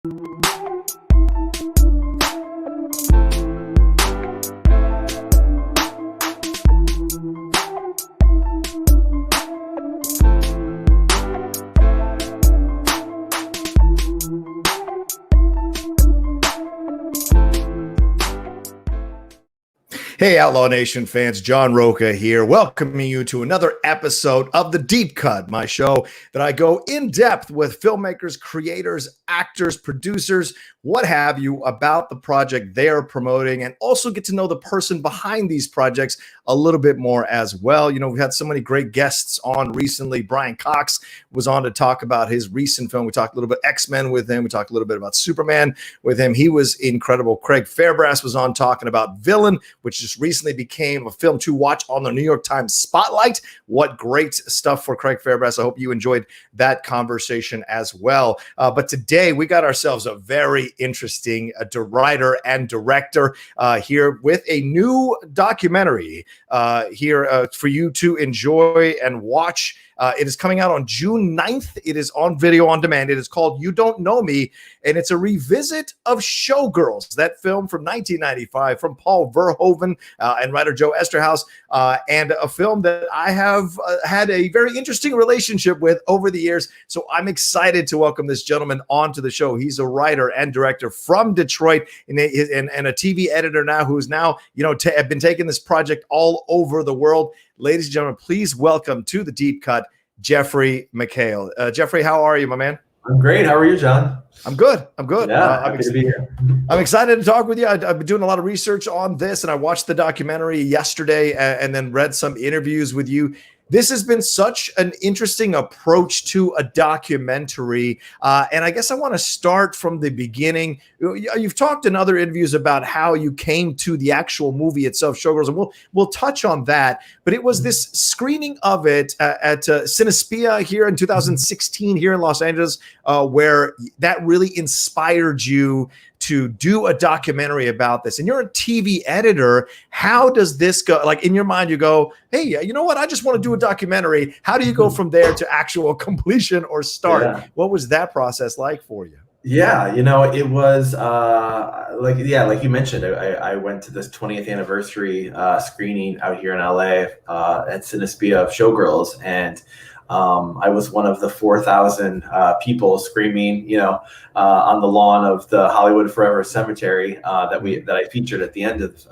Hey, Outlaw Nation fans, John Rocha here, welcoming you to another episode of The Deep Cut, my show that I go in depth with filmmakers, creators, actors, producers, what have you, about the project they are promoting, and also get to know the person behind these projects a little bit more as well. You know, we've had so many great guests on recently. Brian Cox was on to talk about his recent film. We talked a little bit X-Men with him. We talked a little bit about Superman with him. He was incredible. Craig Fairbrass was on talking about Villain, which just recently became a film to watch on the New York Times Spotlight. What great stuff for Craig Fairbrass. I hope you enjoyed that conversation as well. But today we got ourselves a very interesting writer and director here with a new documentary here for you to enjoy and watch. It is coming out on June 9th. It is on video on demand. It is called You Don't Nomi, and it's a revisit of Showgirls, that film from 1995 from Paul Verhoeven and writer Joe Esterhaus, and a film that I have had a very interesting relationship with over the years. So I'm excited to welcome this gentleman onto the show. He's a writer and director from Detroit and a TV editor now who's now, have been taking this project all over the world. Ladies and gentlemen, please welcome to The Deep Cut, Jeffrey Mchale. Jeffrey, how are you, my man? I'm great. How are you, John? I'm good. Yeah, happy to be here. I'm excited to talk with you. I've been doing a lot of research on this, and I watched the documentary yesterday and then read some interviews with you. This has been such an interesting approach to a documentary. And I guess I want to start from the beginning. You've talked in other interviews about how you came to the actual movie itself, Showgirls, and we'll touch on that. But it was this screening of it at Cinespia here in 2016 here in Los Angeles, where that really inspired you to do a documentary about this. And you're a TV editor. How does this go? Like, in your mind, you go, hey, you know what? I just want to do a documentary. How do you go from there to actual completion or start? Yeah. What was that process like for you? Yeah, it was like you mentioned, I went to this 20th anniversary screening out here in LA at Cinespia of Showgirls, and I was one of the 4,000 people screaming, on the lawn of the Hollywood Forever Cemetery that I featured at the end of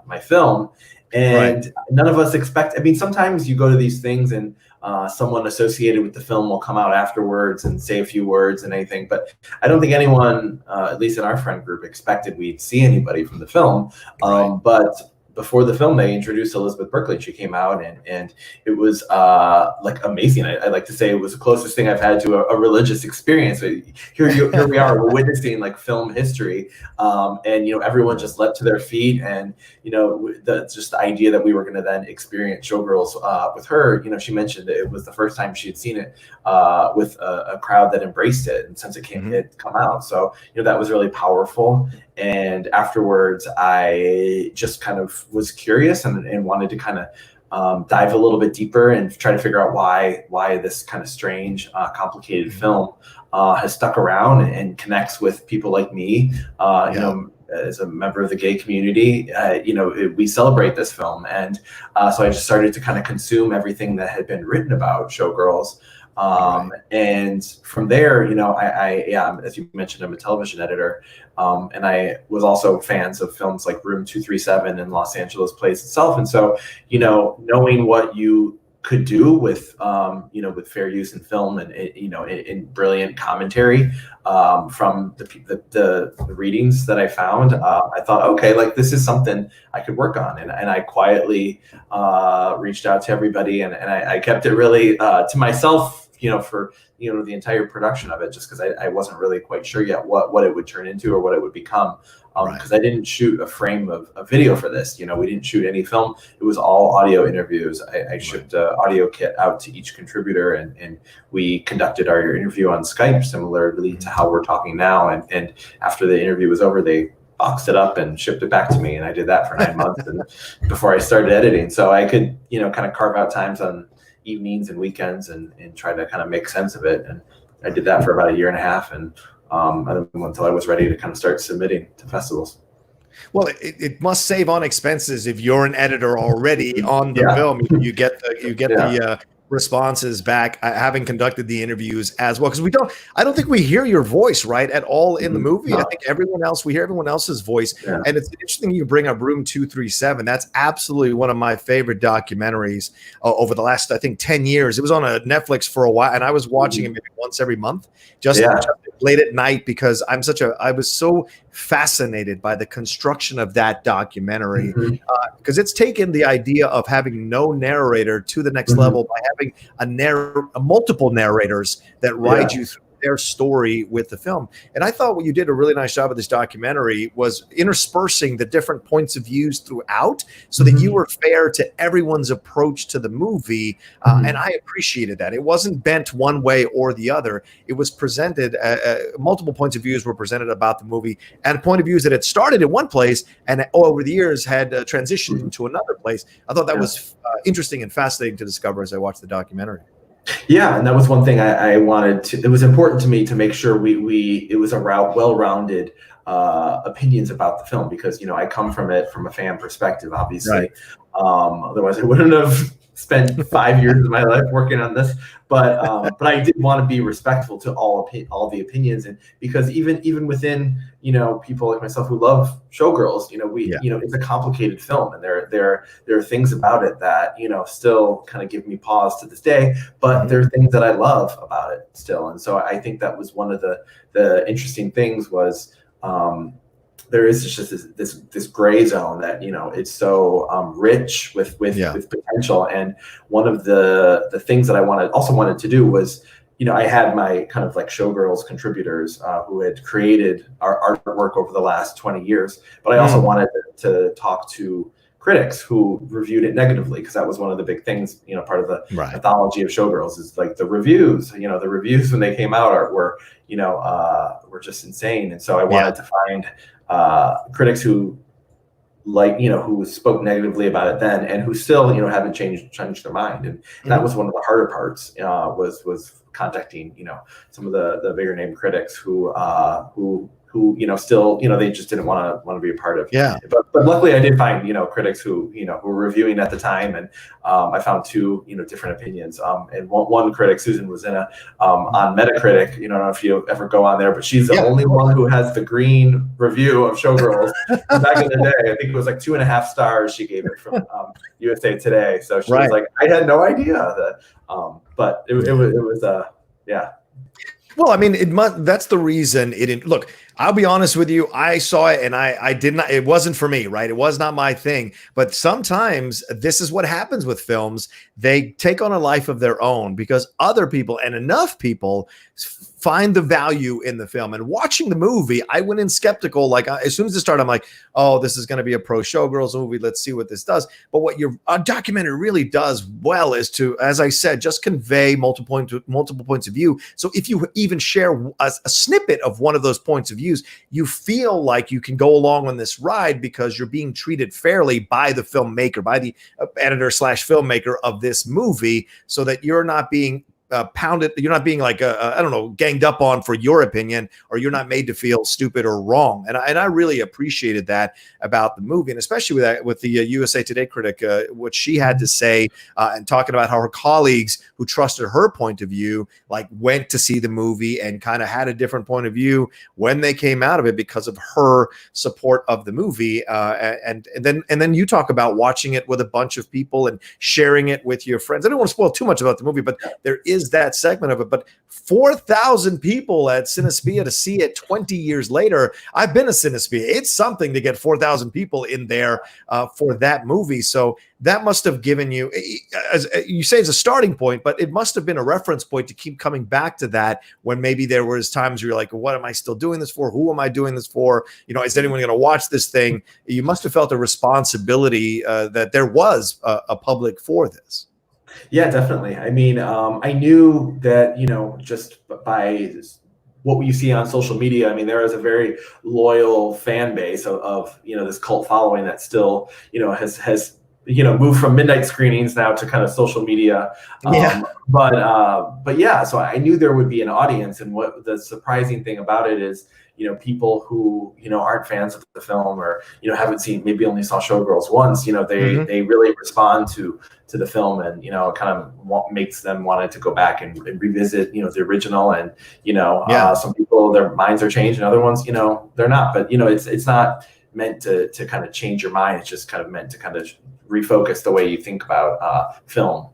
my film. And right. None of us expect. I mean, sometimes you go to these things and someone associated with the film will come out afterwards and say a few words and anything. But I don't think anyone, at least in our friend group, expected we'd see anybody from the film. Right. But before the film, they introduced Elizabeth Berkley. She came out, and it was like amazing. I like to say it was the closest thing I've had to a religious experience. Here we are, we're witnessing like film history, and everyone just leapt to their feet, and just the idea that we were going to then experience Showgirls with her. She mentioned that it was the first time she had seen it with a crowd that embraced it, and since it had come out, so that was really powerful. And afterwards, I just kind of was curious and wanted to kind of dive a little bit deeper and try to figure out why this kind of strange, complicated film has stuck around and connects with people like me. As a member of the gay community, we celebrate this film. And so I just started to kind of consume everything that had been written about Showgirls. And from there, I as you mentioned, I'm a television editor. And I was also fans of films like Room 237 and Los Angeles Plays Itself. And so, knowing what you could do with, with fair use in film and, in brilliant commentary from the readings that I found, I thought, okay, like this is something I could work on. And I quietly reached out to everybody, and I kept it really to myself, for the entire production of it, just because I wasn't really quite sure yet what it would turn into or what it would become, because I didn't shoot a frame of a video for this. We didn't shoot any film. It was all audio interviews. I shipped an audio kit out to each contributor, and we conducted our interview on Skype, similarly to how we're talking now. And after the interview was over, they boxed it up and shipped it back to me, and I did that for 9 months and before I started editing, so I could kind of carve out times on evenings and weekends and try to kind of make sense of it. And I did that for about 1.5 years, and until I was ready to kind of start submitting to festivals. Well, it must save on expenses if you're an editor already on the film. You get the responses back, having conducted the interviews as well. Because I don't think we hear your voice right at all in the movie. I think we hear everyone else's voice. And it's interesting you bring up Room 237. That's absolutely one of my favorite documentaries over the last, I think, 10 years. It was on a Netflix for a while, and I was watching it maybe once every month, just late at night, because I was so fascinated by the construction of that documentary, because it's taken the idea of having no narrator to the next level by having multiple narrators that ride you through their story with the film. And I thought what you did a really nice job of this documentary was interspersing the different points of views throughout, so that you were fair to everyone's approach to the movie. And I appreciated that. It wasn't bent one way or the other. It was presented, multiple points of views were presented about the movie, and point of views that had started in one place and over the years had transitioned into another place. I thought that was interesting and fascinating to discover as I watched the documentary. Yeah, and that was one thing I wanted to. It was important to me to make sure it was a well-rounded opinions about the film, because I come from it from a fan perspective, obviously. Otherwise, I wouldn't have spent 5 years of my life working on this. But I did want to be respectful to all the opinions, and because even within people like myself who love Showgirls, it's a complicated film, and there are things about it that still kind of give me pause to this day. But there are things that I love about it still, and so I think that was one of the interesting things was. There is just this gray zone that it's so rich with potential, and one of the things that I wanted to do was I had my kind of like Showgirls contributors who had created our artwork over the last 20 years, but I also wanted to talk to critics who reviewed it negatively, because that was one of the big things, part of the mythology of Showgirls is like the reviews. The reviews when they came out were just insane, and so I wanted to find critics who who spoke negatively about it then, and who still haven't changed their mind, and that was one of the harder parts. Was contacting some of the bigger name critics who still they just didn't want to be a part of. But luckily I did find critics who were reviewing at the time, and I found two different opinions. And one critic, Susan, was in on Metacritic. I don't know if you ever go on there, but she's the only one who has the green review of Showgirls. Back in the day, I think it was like 2.5 stars she gave it from USA Today. So she was like, I had no idea that. But it was Well, I mean, that's the reason it didn't look. I'll be honest with you. I saw it and I did not, it wasn't for me, right? It was not my thing. But sometimes this is what happens with films. They take on a life of their own because other people and enough people find the value in the film. And watching the movie, I went in skeptical. Like as soon as it started, I'm like, oh, this is going to be a pro Showgirls movie. Let's see what this does. But what your documentary really does well is to, as I said, just convey multiple points of view. So if you even share a snippet of one of those points of views, you feel like you can go along on this ride because you're being treated fairly by the filmmaker, by the editor / filmmaker of this movie, so that you're not being pounded. You're not being like, I don't know, ganged up on for your opinion, or you're not made to feel stupid or wrong. And I really appreciated that about the movie, and especially with the USA Today critic, what she had to say, and talking about how her colleagues who trusted her point of view, like went to see the movie and kind of had a different point of view when they came out of it because of her support of the movie. And then you talk about watching it with a bunch of people and sharing it with your friends. I don't want to spoil too much about the movie, but there is that segment of it. But 4,000 people at Cinespia to see it 20 years later. I've been to Cinespia. It's something to get 4,000 people in there for that movie. So that must have given you, as you say, it's a starting point, but it must have been a reference point to keep coming back to that when maybe there was times where you're like, what am I still doing this for? Who am I doing this for? Is anyone going to watch this thing? You must have felt a responsibility that there was a public for this. Yeah, definitely. I mean, I knew that, just by what you see on social media, I mean, there is a very loyal fan base of this cult following that still, has moved from midnight screenings now to kind of social media. But yeah, so I knew there would be an audience, and what the surprising thing about it is, people who, aren't fans of the film, or, haven't seen, maybe only saw Showgirls once, they really respond to the film, and, it kind of makes them want to go back and revisit, the original. And, some people, their minds are changed, and other ones, they're not. But, it's not meant to kind of change your mind. It's just kind of meant to kind of refocus the way you think about film.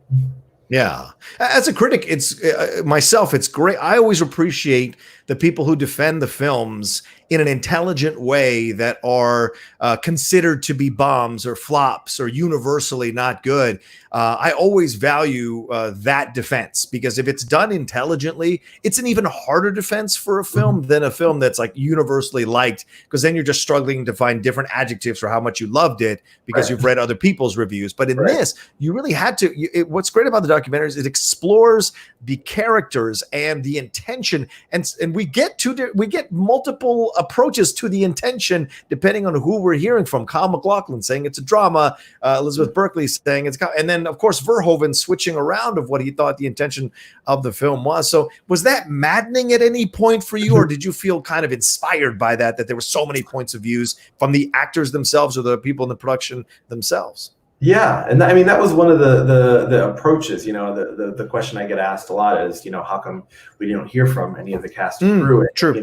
Yeah. As a critic, it's myself, it's great. I always appreciate the people who defend the films in an intelligent way that are considered to be bombs or flops or universally not good. I always value that defense, because if it's done intelligently, it's an even harder defense for a film than a film that's like universally liked, because then you're just struggling to find different adjectives for how much you loved it because you've read other people's reviews. But in this, you really had to. What's great about the documentary is it explores the characters and the intention, and we get multiple approaches to the intention depending on who we're hearing from. Kyle MacLachlan saying it's a drama, Elizabeth Berkley saying it's, and then of course Verhoeven switching around of what he thought the intention of the film was. So was that maddening at any point for you, or did you feel kind of inspired by that there were so many points of views from the actors themselves or the people in the production themselves? Yeah, and I mean that was one of the approaches. The question I get asked a lot is, how come we don't hear from any of the cast and crew? True.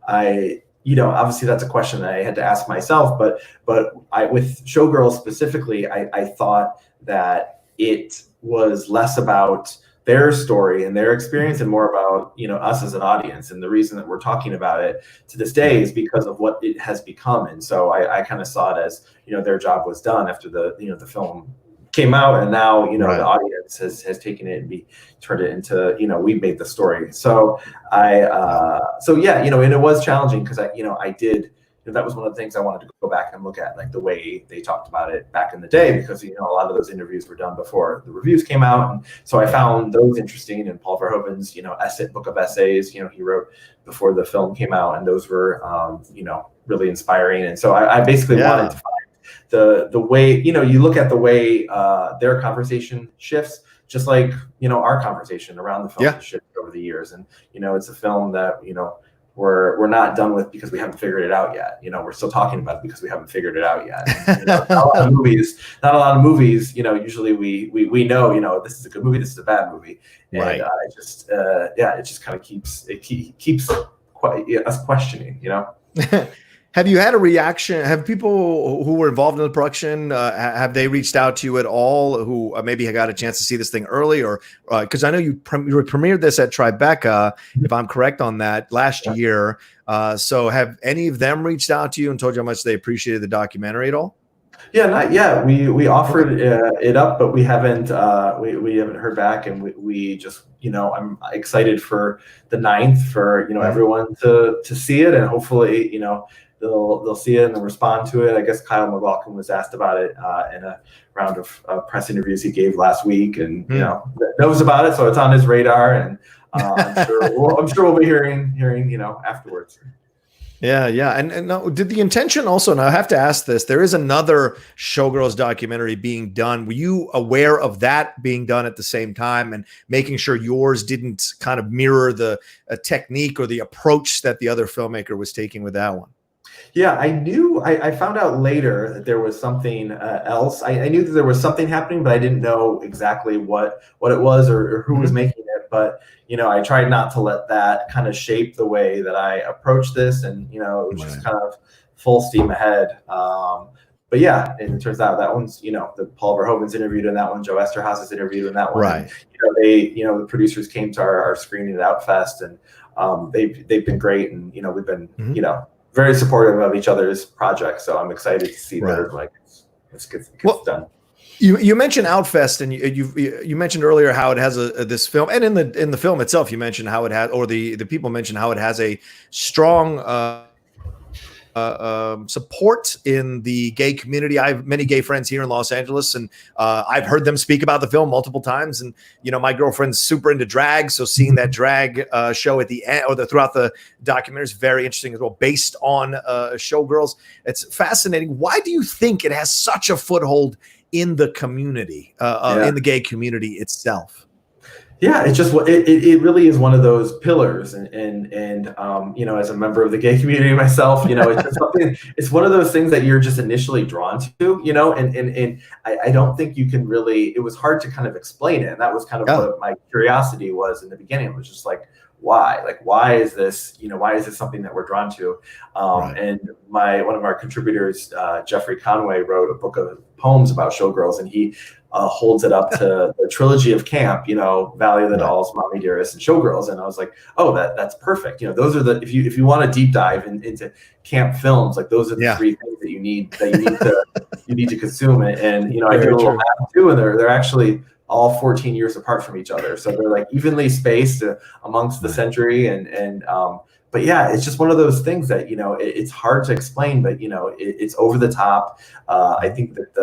I obviously that's a question that I had to ask myself, but with Showgirls specifically, I thought that it was less about their story and their experience and more about, us as an audience. And the reason that we're talking about it to this day is because of what it has become. And so I kind of saw it as, their job was done after the film came out, and now, the audience has taken it and turned it into, we made the story. So and it was challenging because I did, that was one of the things I wanted to go back and look at, like the way they talked about it back in the day, because a lot of those interviews were done before the reviews came out, and so I found those interesting. And Paul Verhoeven's book of essays, he wrote before the film came out, and those were really inspiring. And so I basically wanted to find the way, you look at the way their conversation shifts, just like our conversation around the film has shifted over the years. And it's a film that we're not done with because we haven't figured it out yet. We're still talking about it because we haven't figured it out yet. And, not a lot of movies, usually we know, this is a good movie, this is a bad movie. And it just kind of keeps us questioning, Have you had a reaction? Have people who were involved in the production, have they reached out to you at all, who maybe got a chance to see this thing early? Or because I know you premiered this at Tribeca, if I'm correct on that, last year. So have any of them reached out to you and told you how much they appreciated the documentary at all? Yeah, not yet. We offered it up, but we haven't heard back, and we just I'm excited for the 9th for everyone to see it, and hopefully they'll see it and they'll respond to it. I guess Kyle MacLachlan was asked about it in a round of press interviews he gave last week, and knows about it, so it's on his radar, and I'm sure we'll be hearing afterwards. Yeah. And no, did the intention also, and I have to ask this, there is another Showgirls documentary being done. Were you aware of that being done at the same time, and making sure yours didn't kind of mirror the technique or the approach that the other filmmaker was taking with that one? Yeah, I knew. I found out later that there was something else. I knew that there was something happening, but I didn't know exactly what it was or who was making it. But I tried not to let that kind of shape the way that I approached this, and it was just kind of full steam ahead. But yeah, and it turns out that one's the Paul Verhoeven's interviewed in that one, Joe Esterhaus is interviewed in that one. Right. And, the producers came to our screening at Outfest, and they've been great, and we've been very supportive of each other's projects. So I'm excited to see that. Like, let's get done. You mentioned Outfest, and you mentioned earlier how it has this film, and in the film itself, you mentioned how it had, or the people mentioned how it has a strong support in the gay community. I have many gay friends here in Los Angeles, and I've heard them speak about the film multiple times. And my girlfriend's super into drag, so seeing that drag show at the end or throughout the documentary is very interesting as well, based on Showgirls. It's fascinating. Why do you think it has such a foothold in the community, in the gay community itself. Yeah, it's just it really is one of those pillars, and you know, as a member of the gay community myself, you know, it's just something. It's one of those things that you're just initially drawn to, you know, and I don't think you can really. It was hard to kind of explain it, and that was kind of what my curiosity was in the beginning. It was just like, why is this, you know, why is this something that we're drawn to? And one of our contributors, Jeffrey Conway, wrote a book of poems about Showgirls, and he holds it up to the trilogy of camp, you know, Valley of the Dolls, Mommy Dearest, and Showgirls. And I was like, oh, that's perfect. You know, those are the, if you want to deep dive into camp films, like those are the three things that you need to consume it. And, you know, I did a little math too, and they're actually all 14 years apart from each other. So they're like evenly spaced amongst the century. But yeah, it's just one of those things that, you know, it's hard to explain, but, you know, it's over the top. I think that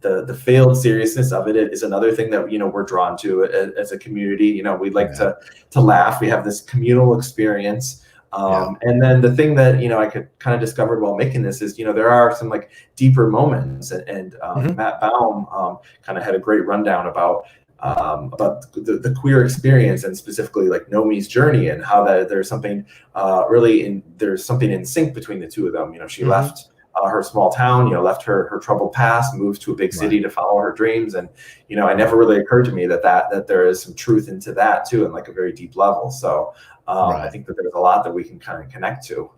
the failed seriousness of it is another thing that, you know, we're drawn to as a community. You know, we like to laugh. We have this communal experience. And then the thing that, you know, I could kind of discovered while making this is, you know, there are some like deeper moments, and Matt Baum kind of had a great rundown about the queer experience, and specifically like Nomi's journey, and how that there's something there's something in sync between the two of them. You know, she left her small town, you know, left her troubled past, moved to a big city to follow her dreams. And, you know, it never really occurred to me that there is some truth into that too, in like a very deep level. So I think that there's a lot that we can kind of connect to.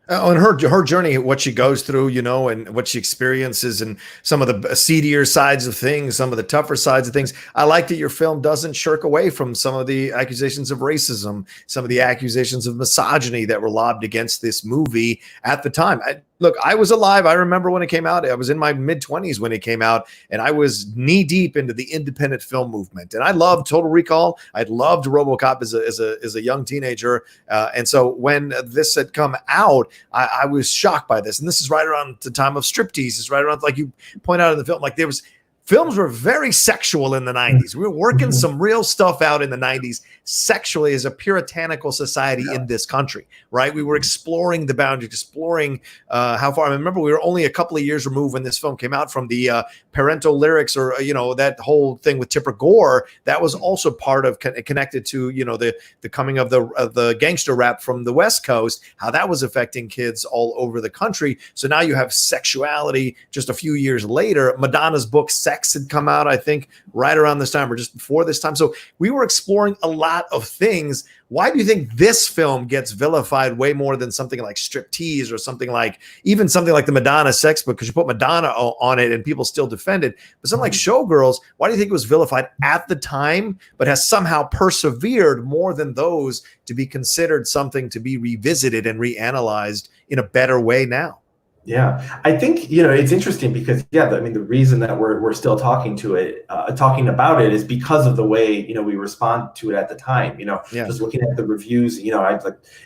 On her journey, what she goes through, you know, and what she experiences, and some of the seedier sides of things, some of the tougher sides of things. I like that your film doesn't shirk away from some of the accusations of racism, some of the accusations of misogyny that were lobbed against this movie at the time. Look, I was alive. I remember when it came out. I was in my mid-20s when it came out, and I was knee-deep into the independent film movement. And I loved Total Recall. I loved RoboCop as a young teenager. And so when this had come out, I was shocked by this. And this is right around the time of striptease. It's right around, like you point out in the film, like films were very sexual in the 90s. We were working some real stuff out in the 90s sexually as a puritanical society in this country, right? We were exploring the boundaries, exploring how far. I remember we were only a couple of years removed when this film came out from the parental lyrics, or, you know, that whole thing with Tipper Gore. That was also part of connected to, you know, the coming of the gangster rap from the West Coast, how that was affecting kids all over the country. So now you have sexuality just a few years later. Madonna's book Sex had come out, I think, right around this time or just before this time. So we were exploring a lot of things. Why do you think this film gets vilified way more than something like Striptease, or something like the Madonna sex book? Because you put Madonna on it and people still defend it. But something like Showgirls, why do you think it was vilified at the time, but has somehow persevered more than those to be considered something to be revisited and reanalyzed in a better way now? Yeah, I think, you know, it's interesting because, I mean, the reason that we're still talking about it is because of the way, you know, we respond to it at the time. You know, just looking at the reviews, you know,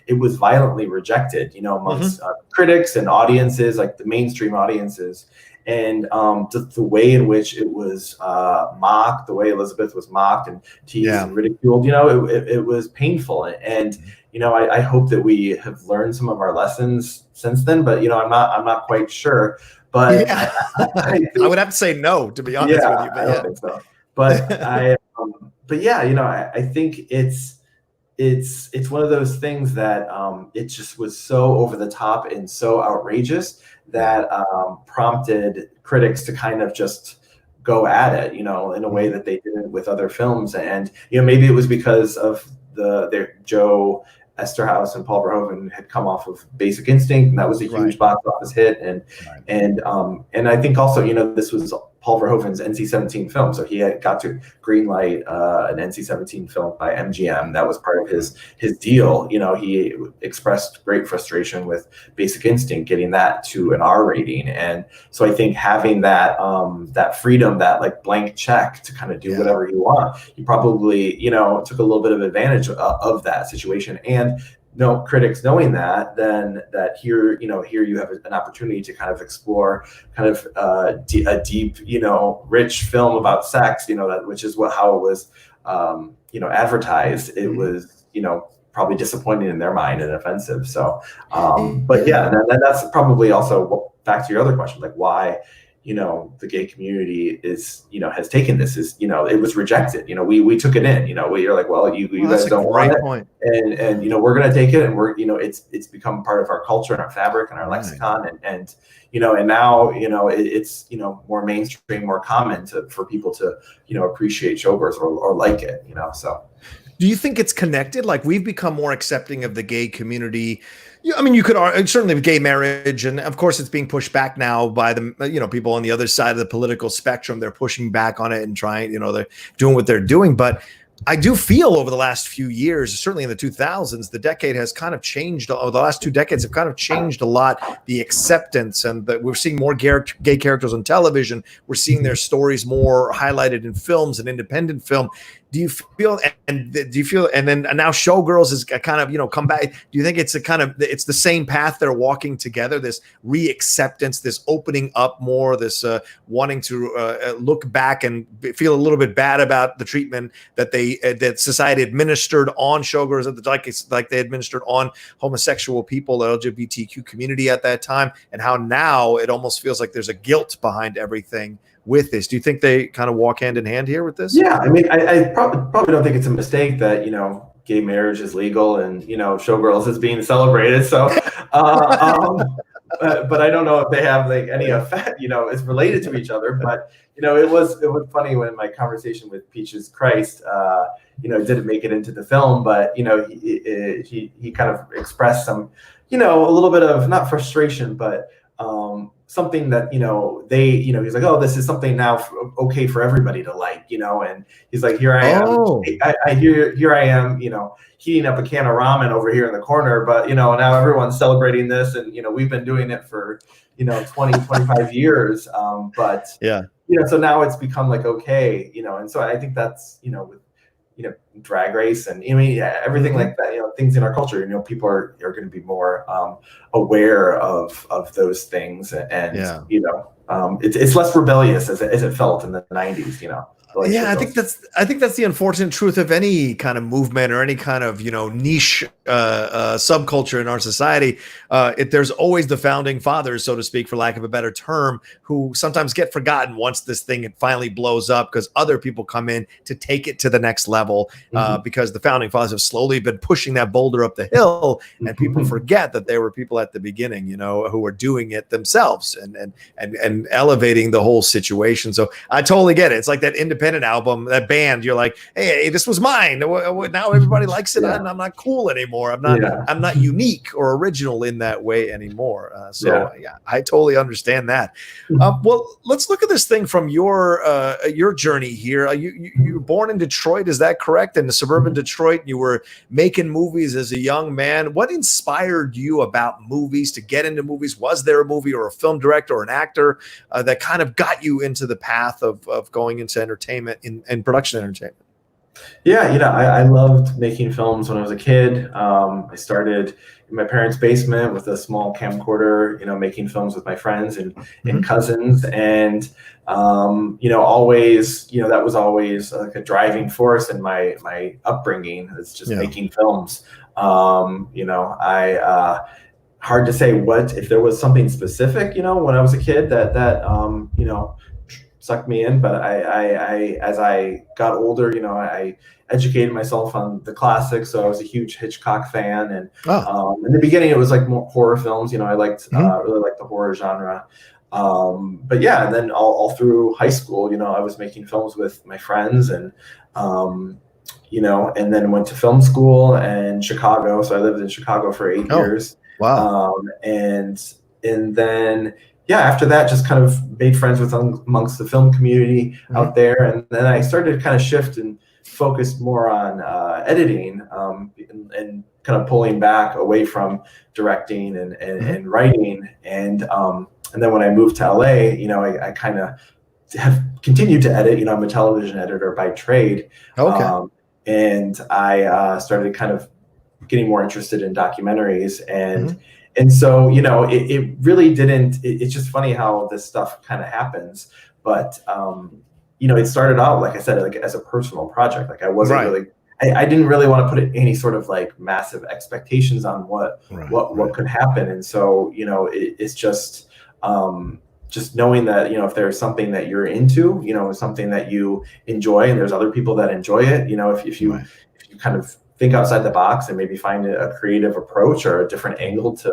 it was violently rejected, you know, amongst critics and audiences, like the mainstream audiences. And the way in which it was mocked, the way Elizabeth was mocked and teased and ridiculed, you know, it was painful. And you know, I hope that we have learned some of our lessons since then. But, you know, I'm not quite sure. But I would have to say no, to be honest with you. But I don't think so. But but yeah, you know, I think it's one of those things that it just was so over the top and so outrageous that prompted critics to kind of just go at it, you know, in a way that they didn't with other films. And, you know, maybe it was because of their Joe Esterhaus and Paul Verhoeven had come off of Basic Instinct, and that was a huge box office hit. And I think also, you know, this was Paul Verhoeven's NC-17 film, so he got to greenlight an NC-17 film by MGM. That was part of his deal. You know, he expressed great frustration with Basic Instinct getting that to an R rating, and so I think having that freedom, that like blank check to kind of do whatever you want, you probably, you know, took a little bit of advantage of that situation. And no critics knowing that, then here you have an opportunity to kind of explore kind of a deep, you know, rich film about sex, you know, which is how it was, you know, advertised. It was, you know, probably disappointing in their mind and offensive. So, but yeah, and that's probably also back to your other question, like why, the gay community is, has taken this as, it was rejected. We took it in, we are like, well, you guys don't want it. Point. And we're going to take it, and we're, it's become part of our culture and our fabric and our Right. lexicon. And now, it's, more mainstream, more common for people to, appreciate Showgirls or like it, so. Do you think it's connected? Like, we've become more accepting of the gay community. I mean, you could argue, certainly with gay marriage, and of course it's being pushed back now by the, people on the other side of the political spectrum. They're pushing back on it and trying, they're doing what they're doing. But I do feel over the last few years, certainly in the 2000s, the decade has kind of changed. The last 2 decades have kind of changed a lot. The acceptance, and that we're seeing more gay characters on television. We're seeing their stories more highlighted in films and independent film. Do you feel, and then now Showgirls is kind of, come back. Do you think it's it's the same path they're walking together, this reacceptance, this opening up more, this wanting to look back and feel a little bit bad about the treatment that that society administered on Showgirls, like they administered on homosexual people, the LGBTQ community at that time, and how now it almost feels like there's a guilt behind everything with this? Do you think they kind of walk hand in hand here with this? Yeah, I mean, I probably don't think it's a mistake that, gay marriage is legal and, Showgirls is being celebrated. So, but I don't know if they have like any effect, it's related to each other. But, it was funny when my conversation with Peaches Christ, didn't make it into the film, but, he kind of expressed some, a little bit of not frustration, but something that, he's like, oh, this is something now okay for everybody to like, and he's like, here I am, here I am, heating up a can of ramen over here in the corner, but, now everyone's celebrating this, and, we've been doing it for, 20, 25 years. But, yeah, so now it's become like, okay, and so I think that's, with, Drag Race and everything like that, things in our culture, people are going to be more aware of those things, and it's less rebellious as it felt in the 90s, Yeah, I think that's the unfortunate truth of any kind of movement or any kind of niche subculture in our society. There's always the founding fathers, so to speak, for lack of a better term, who sometimes get forgotten once this thing finally blows up, because other people come in to take it to the next level, because the founding fathers have slowly been pushing that boulder up the hill, and people forget that there were people at the beginning, who were doing it themselves and elevating the whole situation. So I totally get it. It's like that independent album, that band, you're like, hey, this was mine, now everybody likes it. I'm not cool anymore. I'm not unique or original in that way anymore. So I totally understand that. Well, let's look at this thing from your journey here. You were born in Detroit, is that correct? In the suburban Detroit, you were making movies as a young man. What inspired you about movies to get into movies? Was there a movie or a film director or an actor that kind of got you into the path of going into entertainment and production entertainment? Yeah, I loved making films when I was a kid. I started in my parents' basement with a small camcorder, making films with my friends and cousins, and always, that was always like a driving force in my upbringing. It's just making films. Hard to say if there was something specific, when I was a kid that sucked me in, but I as I got older, I educated myself on the classics. So I was a huge Hitchcock fan, and in the beginning it was like more horror films. I liked really liked the horror genre. But yeah, and then all through high school, I was making films with my friends, and and then went to film school in Chicago. So I lived in Chicago for 8 years. Wow. And then after that, just kind of made friends with amongst the film community out there. And then I started to kind of shift and focus more on editing, and kind of pulling back away from directing and writing. And then when I moved to LA, I kind of have continued to edit. I'm a television editor by trade. Okay. And I started kind of getting more interested in documentaries, and so, it really didn't, it's just funny how this stuff kind of happens. But, it started out, like I said, like as a personal project. Like I wasn't really, I didn't really want to put any sort of like massive expectations on what could happen. And so, it's just, just knowing that, if there's something that you're into, something that you enjoy, and there's other people that enjoy it, if you kind of think outside the box and maybe find a creative approach or a different angle to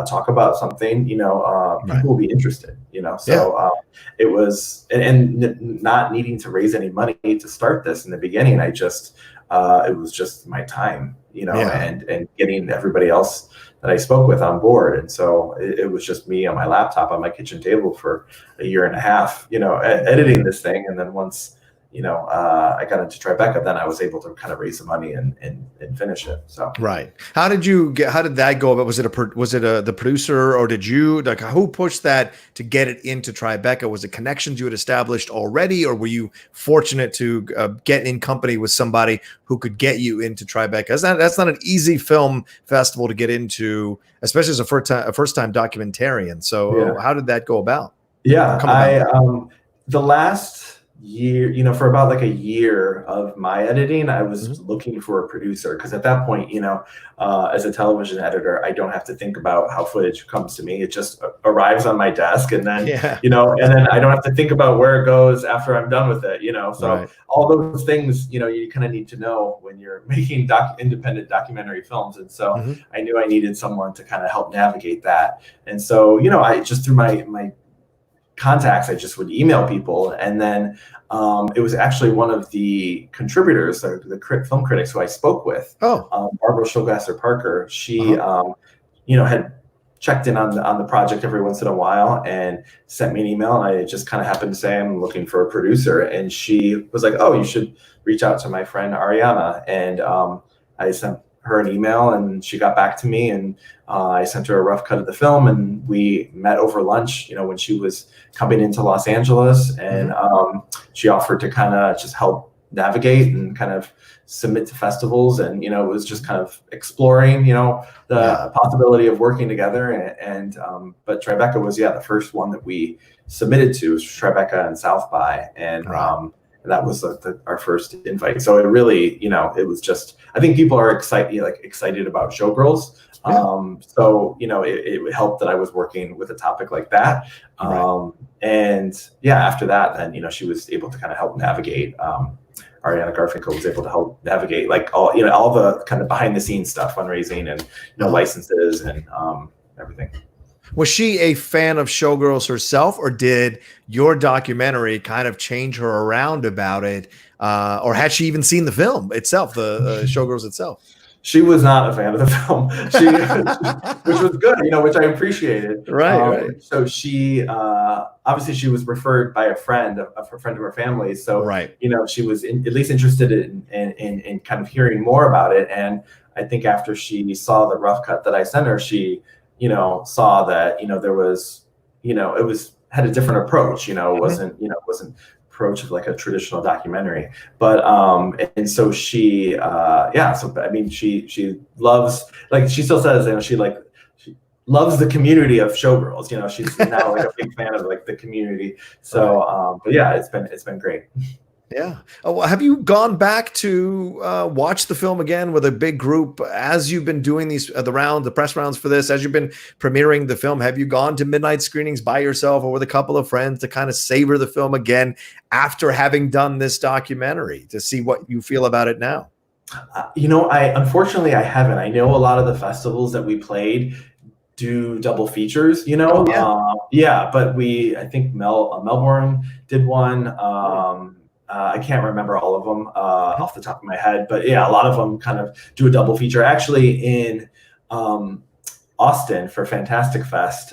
talk about something, people will be interested, so it was, and not needing to raise any money to start this in the beginning. I just, it was just my time, and getting everybody else that I spoke with on board. And so it was just me on my laptop on my kitchen table for a year and a half, editing this thing. And then once, I got into Tribeca, then I was able to kind of raise the money and finish it. So right. How did that go? But was it the producer, or did you, like, who pushed that to get it into Tribeca? Was it connections you had established already, or were you fortunate to get in company with somebody who could get you into Tribeca? That's not an easy film festival to get into, especially as a first time documentarian. So how did that go about? Yeah, the last year, for about like a year of my editing, I was looking for a producer, because at that point, as a television editor, I don't have to think about how footage comes to me. It just arrives on my desk, and then and then I don't have to think about where it goes after I'm done with it. So all those things, you kind of need to know when you're making independent documentary films. And so I knew I needed someone to kind of help navigate that. And so I just, through my contacts, I just would email people, and then it was actually one of the contributors, the film critics who I spoke with, Barbara Showgasser Parker. She had checked in on the project every once in a while and sent me an email, and I just kind of happened to say I'm looking for a producer, and she was like, oh, you should reach out to my friend Ariana. And I sent her an email, and she got back to me, and I sent her a rough cut of the film, and we met over lunch, when she was coming into Los Angeles, and she offered to kind of just help navigate and kind of submit to festivals. And, it was just kind of exploring, the possibility of working together. And but Tribeca was, the first one that we submitted to, was Tribeca and South by. And that was our first invite. So it really, it was just, I think people are excited about Showgirls. So, it helped that I was working with a topic like that. And after that, then, she was able to kind of help navigate, Ariana Garfinkel was able to help navigate all the kind of behind the scenes stuff, fundraising and, licenses and everything. Was she a fan of Showgirls herself, or did your documentary kind of change her around about it? Or had she even seen the film itself, the Showgirls itself? She was not a fan of the film, which was good, which I appreciated. Right. So she, obviously she was referred by a friend of her family. So, she was at least interested in kind of hearing more about it. And I think after she saw the rough cut that I sent her, she, saw that, there was, it had a different approach, it wasn't approach of like a traditional documentary, but and so she so I mean she loves, like, she still says, she loves the community of Showgirls, she's now like a big fan of like the community. So but it's been great. Yeah. Have you gone back to watch the film again with a big group as you've been doing these the press rounds for this, as you've been premiering the film? Have you gone to midnight screenings by yourself or with a couple of friends to kind of savor the film again after having done this documentary, to see what you feel about it now? Unfortunately I haven't. I know a lot of the festivals that we played do double features, but I think Melbourne did one. I can't remember all of them off the top of my head, but a lot of them kind of do a double feature. Actually, in Austin for Fantastic Fest,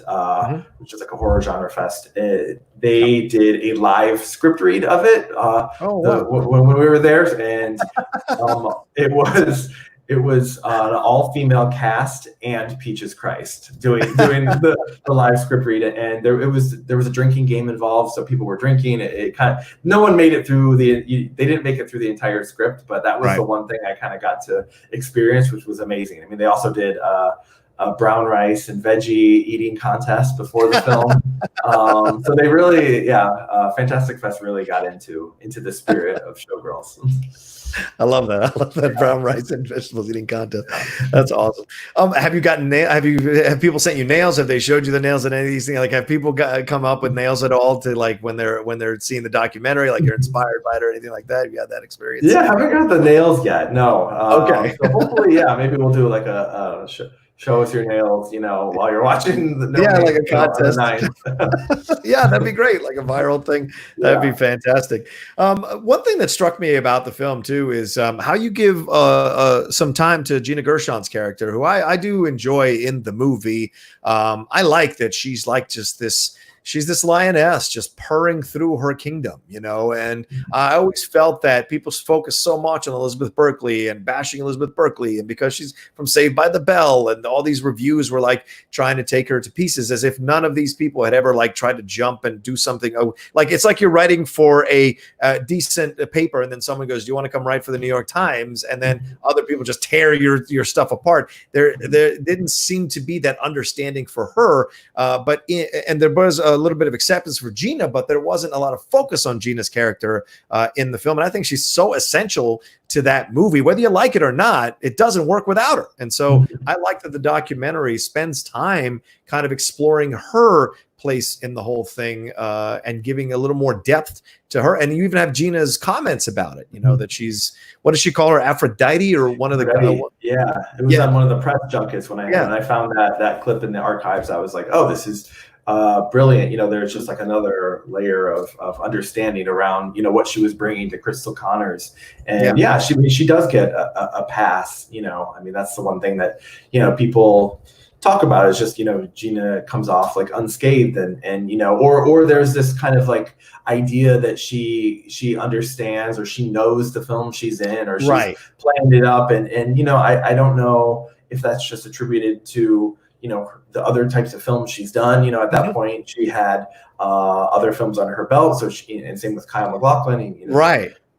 which is like a horror genre fest, they did a live script read of it when we were there, and it was an all-female cast and Peaches Christ doing the live script read, and there was a drinking game involved, so people were drinking. It kind of, no one made it through they didn't make it through the entire script, but that was the one thing I kind of got to experience, which was amazing. I mean, they also did brown rice and veggie eating contest before the film. So they really, Fantastic Fest really got into the spirit of Showgirls. I love that. I love that brown rice and vegetables eating contest. That's awesome. Have you gotten have people sent you nails? Have they showed you the nails in any of these things? Like, have people come up with nails at all to, like, when they're seeing the documentary, like you're inspired by it or anything like that? Have you had that experience? Yeah, I haven't got the nails yet. No. Okay. So hopefully, maybe we'll do like a show us your nails, while you're watching the like a contest. Yeah, that'd be great. Like a viral thing. That'd be fantastic. One thing that struck me about the film too is how you give some time to Gina Gershon's character, who I do enjoy in the movie. I like that she's like just this. She's this lioness just purring through her kingdom, and I always felt that people focus so much on Elizabeth Berkley and bashing Elizabeth Berkley, and because she's from Saved by the Bell, and all these reviews were like trying to take her to pieces, as if none of these people had ever like tried to jump and do something. Like, it's like you're writing for a decent paper, and then someone goes, "Do you want to come write for the New York Times?" And then other people just tear your stuff apart. There didn't seem to be that understanding for her, and there was a little bit of acceptance for Gina, but there wasn't a lot of focus on Gina's character in the film. And I think she's so essential to that movie. Whether you like it or not, it doesn't work without her. And so I like that the documentary spends time kind of exploring her place in the whole thing and giving a little more depth to her. And you even have Gina's comments about it, that she's, what does she call her, Aphrodite, or one of the it was on one of the press junkets when I found that clip in the archives. I was like, oh, this is brilliant. There's just like another layer of understanding around what she was bringing to Crystal Connors. And she does get a pass. I mean, that's the one thing that people talk about, is just Gina comes off like unscathed, and or there's this kind of like idea that she understands, or she knows the film she's in, or she's planned it up, and I don't know if that's just attributed to the other types of films she's done. At that point, she had other films under her belt. So and same with Kyle MacLachlan,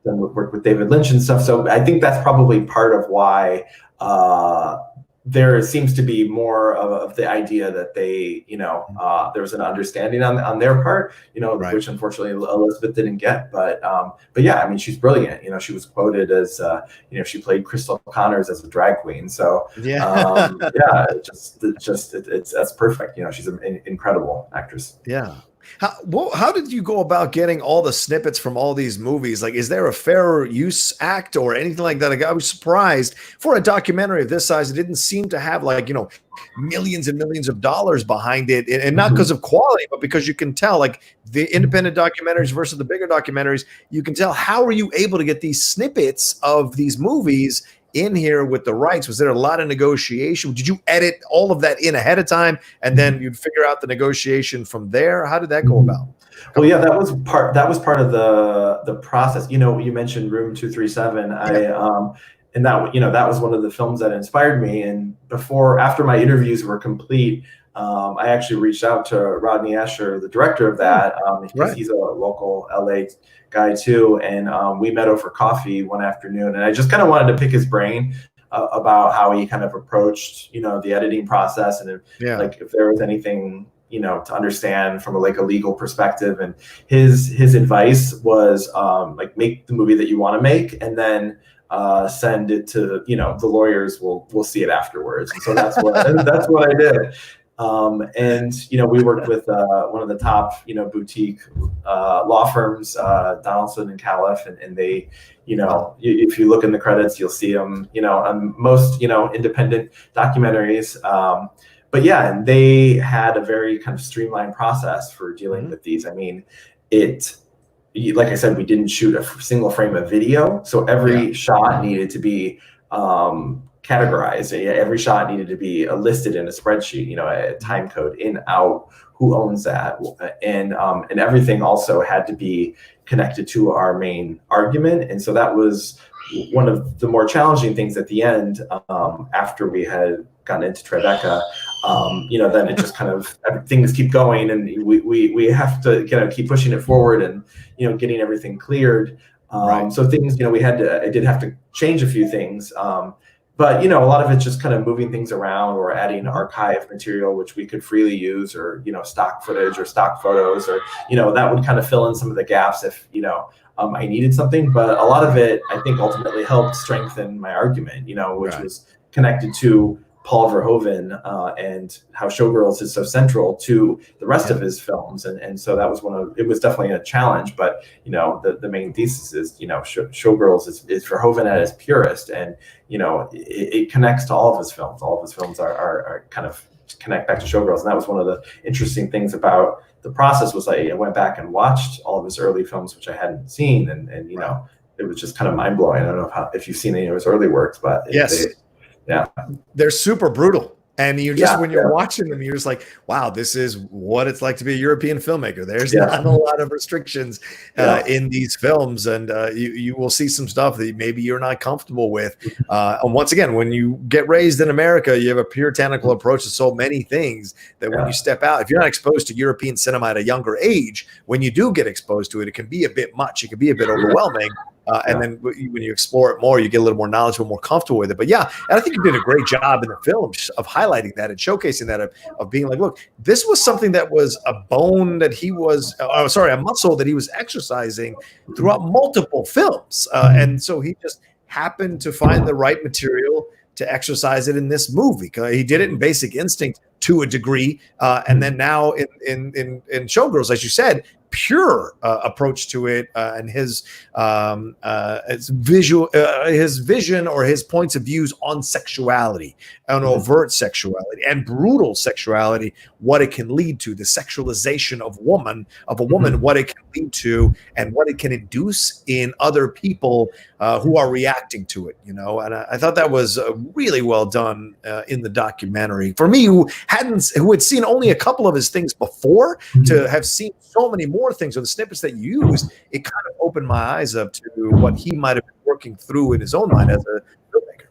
then worked with David Lynch and stuff. So I think that's probably part of why there seems to be more of the idea that they, there's an understanding on their part, which unfortunately Elizabeth didn't get. But yeah, I mean, she's brilliant. She was quoted as, she played Crystal Connors as a drag queen. So that's perfect. She's an incredible actress. Yeah. How did you go about getting all the snippets from all these movies? Like, is there a fair use act or anything like that? Like, I was surprised for a documentary of this size. It didn't seem to have millions and millions of dollars behind it, and not because of quality, but because you can tell, like, the independent documentaries versus the bigger documentaries, you can tell, how are you able to get these snippets of these movies in here with the rights? Was there a lot of negotiation? Did you edit all of that in ahead of time, and then you'd figure out the negotiation from there? How did that go about? Well, yeah, that was part of the process. You mentioned Room 237. And that was one of the films that inspired me. And after my interviews were complete, I actually reached out to Rodney Asher, the director of that, because he's a local LA guy too. And we met over coffee one afternoon, and I just kind of wanted to pick his brain about how he kind of approached, the editing process, and if there was anything, to understand from a legal perspective. And his advice was make the movie that you want to make, and then send it to, the lawyers will see it afterwards. And so that's what I did. We worked with one of the top, boutique law firms, Donaldson and Califf, and they, if you look in the credits, you'll see them, on most, independent documentaries. But yeah, and they had a very kind of streamlined process for dealing with these. I mean, like I said, we didn't shoot a single frame of video, so every shot needed to be categorized. Every shot needed to be listed in a spreadsheet, a time code, in, out, who owns that, and everything also had to be connected to our main argument. And so that was one of the more challenging things at the end, after we had gotten into Tribeca. Then it just kind of, things keep going, and we have to kind of keep pushing it forward, and getting everything cleared. So things, I did have to change a few things. but a lot of it's just kind of moving things around or adding archive material which we could freely use, or stock footage or stock photos, or that would kind of fill in some of the gaps if I needed something. But a lot of it I think ultimately helped strengthen my argument, which was connected to Paul Verhoeven and how Showgirls is so central to the rest of his films, and so that was it was definitely a challenge. But the main thesis is Showgirls is Verhoeven at his purest, and it connects to all of his films. All of his films are kind of connect back to Showgirls, and that was one of the interesting things about the process. Was I went back and watched all of his early films, which I hadn't seen, and it was just kind of mind blowing. I don't know if you've seen any of his early works, but they're super brutal. And you just, when you're watching them, you're just like, wow, this is what it's like to be a European filmmaker. There's not a lot of restrictions in these films. And you will see some stuff that maybe you're not comfortable with. And once again, when you get raised in America, you have a puritanical approach to so many things that when you step out, if you're not exposed to European cinema at a younger age, when you do get exposed to it, it can be a bit much. It can be a bit overwhelming. And then when you explore it more, you get a little more knowledgeable, more comfortable with it. But and I think you did a great job in the film of highlighting that and showcasing that, of being like, look, this was something that was a bone that he was, a muscle that he was exercising throughout multiple films. And so he just happened to find the right material to exercise it in this movie. He did it in Basic Instinct to a degree. And then now in Showgirls, as you said, pure approach to it, and his visual, his vision or his points of views on sexuality, on overt sexuality and brutal sexuality, what it can lead to, the sexualization of a woman, what it can lead to, and what it can induce in other people who are reacting to it. And I thought that was really well done in the documentary. For me, who had seen only a couple of his things before, to have seen so many more things, or the snippets that you used, it kind of opened my eyes up to what he might have been working through in his own mind as a filmmaker.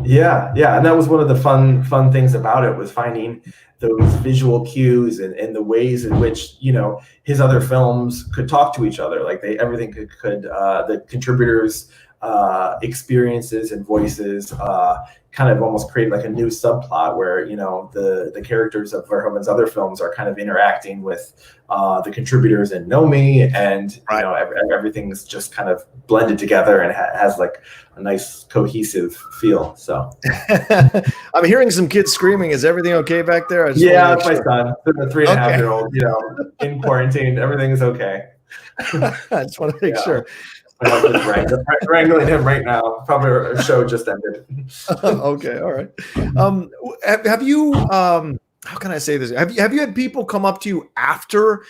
Yeah, and that was one of the fun things about it, was finding those visual cues and the ways in which his other films could talk to each other. Like everything could the contributors' experiences and voices kind of almost create like a new subplot where the characters of Verhoeven's other films are kind of interacting with the contributors in Nomi, and everything's just kind of blended together and has like a nice cohesive feel. So I'm hearing some kids screaming. Is everything okay back there? It's my son, the 3.5-year-old. In quarantine, everything is okay. I just want to make sure. I'm wrangling him right now. Probably our show just ended. Okay, all right. Have you? How can I say this? Have you had people come up to you after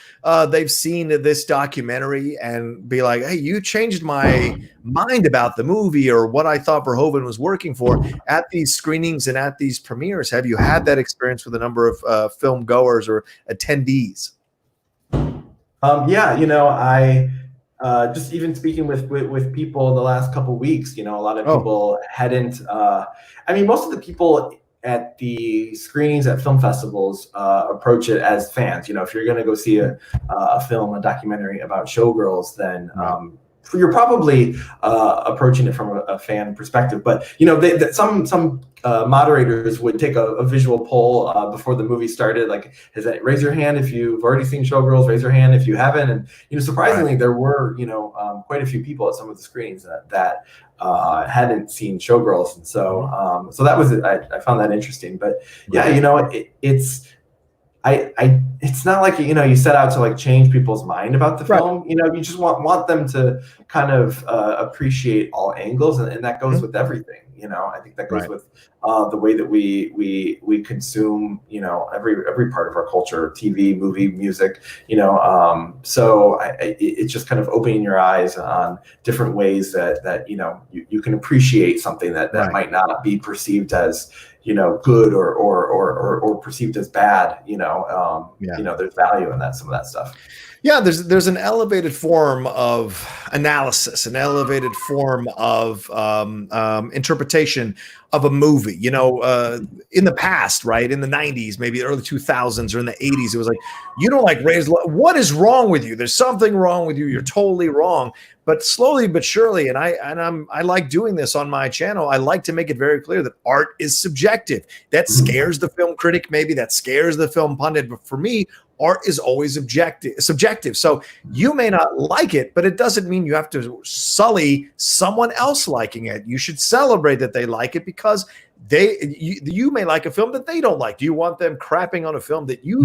they've seen this documentary and be like, "Hey, you changed my mind about the movie or what I thought Verhoeven was working for," at these screenings and at these premieres? Have you had that experience with a number of film goers or attendees? I just even speaking with people in the last couple of weeks, a lot of people hadn't. Most of the people at the screenings at film festivals approach it as fans. If you're going to go see a film, a documentary about Showgirls, then you're probably approaching it from a fan perspective. But some moderators would take a visual poll before the movie started, like, raise your hand if you've already seen Showgirls, raise your hand if you haven't. And surprisingly, there were quite a few people at some of the screenings that hadn't seen Showgirls, and so that was it. I found that interesting. But it's not like you set out to like change people's mind about the film. You just want them to kind of appreciate all angles, and that goes with everything. I think that goes with the way that we consume every part of our culture, TV, movie, music. So it's just kind of opening your eyes on different ways that you can appreciate something that might not be perceived as good or perceived as bad. There's value in that, some of that stuff. Yeah, there's an elevated form of analysis, an elevated form of interpretation of a movie. You know, in the past, right, in the 90s, maybe the early 2000s, or in the 80s, it was like, you don't like raise what is wrong with you? There's something wrong with you. You're totally wrong. But slowly but surely, and I like doing this on my channel, I like to make it very clear that art is subjective. That scares the film critic, maybe that scares the film pundit, but for me, art is always subjective. So you may not like it, but it doesn't mean you have to sully someone else liking it. You should celebrate that they like it, because you may like a film that they don't like. Do you want them crapping on a film that you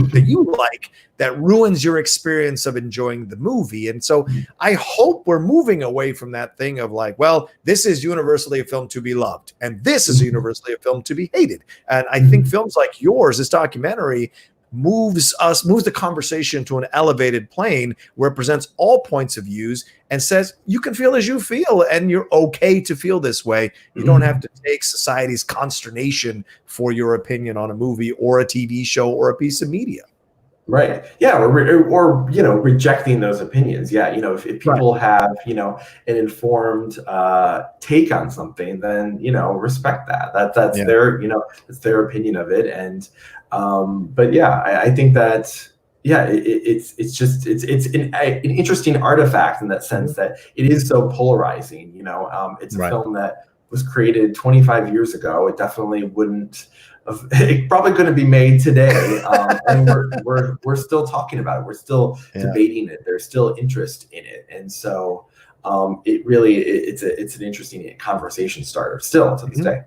like, that ruins your experience of enjoying the movie? And so I hope we're moving away from that thing of like, well, this is universally a film to be loved, and this is universally a film to be hated. And I think films like yours, this documentary, moves the conversation to an elevated plane where it presents all points of views and says you can feel as you feel, and you're okay to feel this way. You don't have to take society's consternation for your opinion on a movie or a TV show or a piece of media. Right. Yeah. Or you know, rejecting those opinions. Yeah. You know, if people have, you know, an informed take on something, then, you know, respect that. That's their, you know, it's their opinion of it. And but yeah, I think that, yeah, it's an interesting artifact in that sense that it is so polarizing. You know, it's a film that was created 25 years ago. It definitely wouldn't. It probably couldn't be made today, and we're still talking about it. We're still debating it. There's still interest in it, and so it really it's an interesting conversation starter still to this day.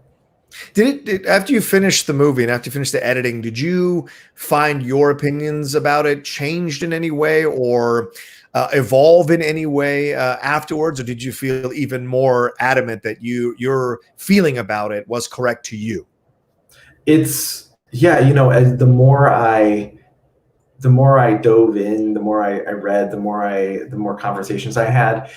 Did after you finished the movie and after you finished the editing, did you find your opinions about it changed in any way, or evolve in any way afterwards, or did you feel even more adamant that your feeling about it was correct to you? It's, yeah, you know, as the more I dove in, the more I read, the more conversations I had,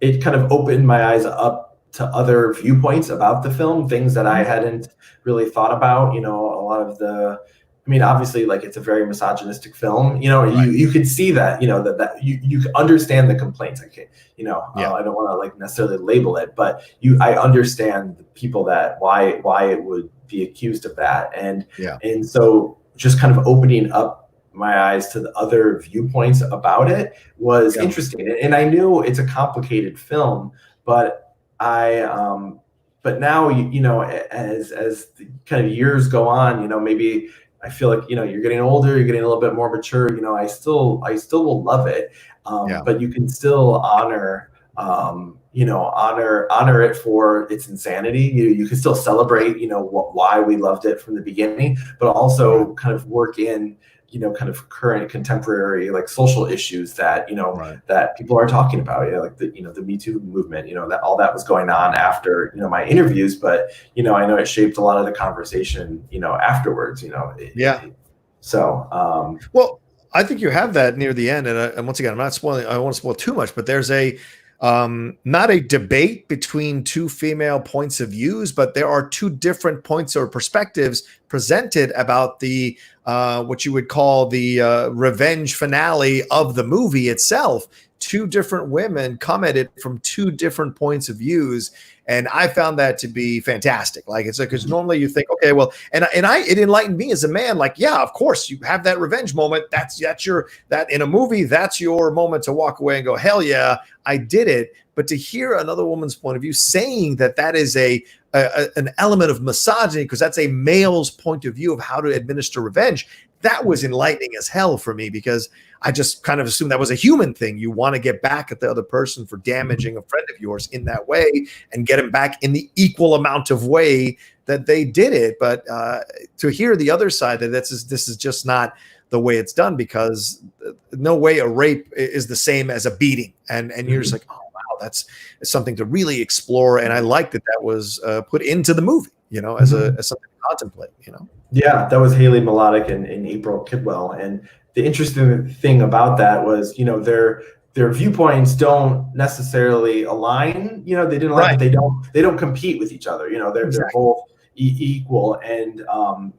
it kind of opened my eyes up to other viewpoints about the film, things that I hadn't really thought about. You know, a lot of I mean, obviously, like, it's a very misogynistic film. You know, you could see that. You know, that you understand the complaints. Okay, you know, I don't want to like necessarily label it, but I understand the people that why it would be accused of that, and so just kind of opening up my eyes to the other viewpoints about it was interesting. And I knew it's a complicated film, but but now, you know, as the kind of years go on, you know, maybe I feel like, you know, you're getting older, you're getting a little bit more mature, you know, I still will love it. But you can still honor it for its insanity. You can still celebrate, you know, why we loved it from the beginning, but also kind of work in, you know, kind of current contemporary, like, social issues that, you know, that people are talking about, you know, like the Me Too movement, you know, that all that was going on after, you know, my interviews, but, you know, I know it shaped a lot of the conversation, you know, afterwards, you know. Well, I think you have that near the end. And once again, I'm not spoiling, I don't want to spoil too much, but there's not a debate between two female points of views, but there are two different points or perspectives presented about the what you would call the revenge finale of the movie itself. Two different women come at it from two different points of views. And I found that to be fantastic. Like, it's like, because normally you think, okay, well, and it enlightened me as a man. Like, yeah, of course you have that revenge moment. That's that in a movie, that's your moment to walk away and go, hell yeah, I did it. But to hear another woman's point of view saying that is an element of misogyny, because that's a male's point of view of how to administer revenge, that was enlightening as hell for me, because I just kind of assumed that was a human thing. You want to get back at the other person for damaging a friend of yours in that way, and get him back in the equal amount of way that they did it. But to hear the other side, that this is just not the way it's done, because no way a rape is the same as a beating. And you're just like, oh, wow, that's something to really explore. And I like that was put into the movie, you know, as something to contemplate, you know? Yeah, that was Haley Melodic and April Kidwell. And the interesting thing about that was, you know, their viewpoints don't necessarily align. You know, they didn't like they don't compete with each other. You know, they're both equal. And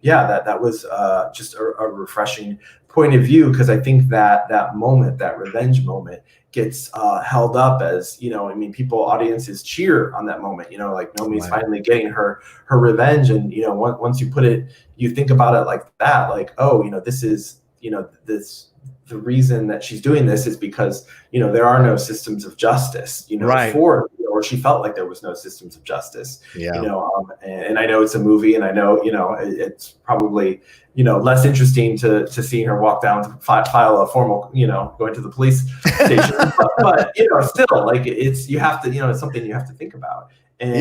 that was just a refreshing point of view, because I think that moment, that revenge moment, gets held up as, I mean, audiences cheer on that moment, like Nomi's finally getting her revenge. And, once you put it, you think about it like that, like, oh, this is, the reason that she's doing this is because, there are no systems of justice, or she felt like there was no systems of justice, and I know it's a movie, and I know, it's probably, less interesting to see her walk down to file a formal, going to the police station, but still, like, it's something you have to think about. And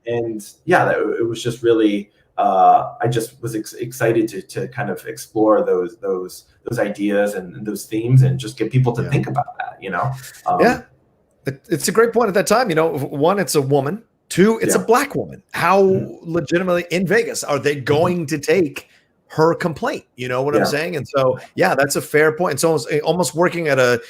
it was just really, I just was excited to kind of explore those ideas and those themes, and just get people to think about that, It's a great point at that time. One, it's a woman. Two, it's a black woman. How legitimately in Vegas are they going to take her complaint? You know what I'm saying? And so, that's a fair point. It's almost working at a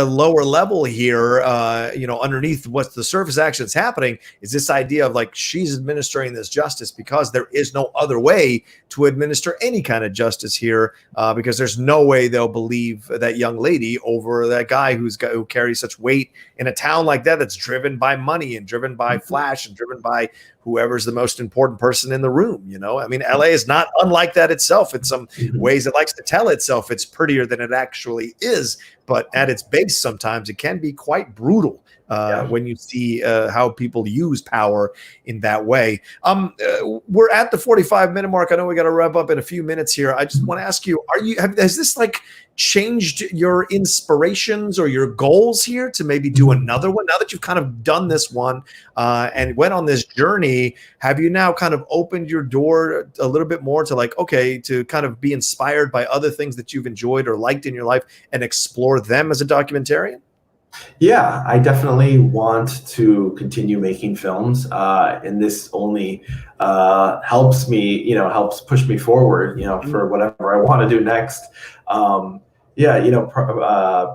lower level here, underneath what's the surface action that's happening is this idea of, like, she's administering this justice because there is no other way to administer any kind of justice here, because there's no way they'll believe that young lady over that guy who carries such weight in a town like that, that's driven by money and driven by flash and driven by whoever's the most important person in the room. I mean, LA is not unlike that itself. In some ways, it likes to tell itself it's prettier than it actually is, but at its base, sometimes it can be quite brutal when you see how people use power in that way. We're at the 45-minute mark. I know we got to wrap up in a few minutes here. I just want to ask you, has this, like, changed your inspirations or your goals here to maybe do another one? Now that you've kind of done this one and went on this journey, have you now kind of opened your door a little bit more to, like, okay, to kind of be inspired by other things that you've enjoyed or liked in your life and explore them as a documentarian? Yeah, I definitely want to continue making films, and this only helps me, helps push me forward, for whatever I want to do next.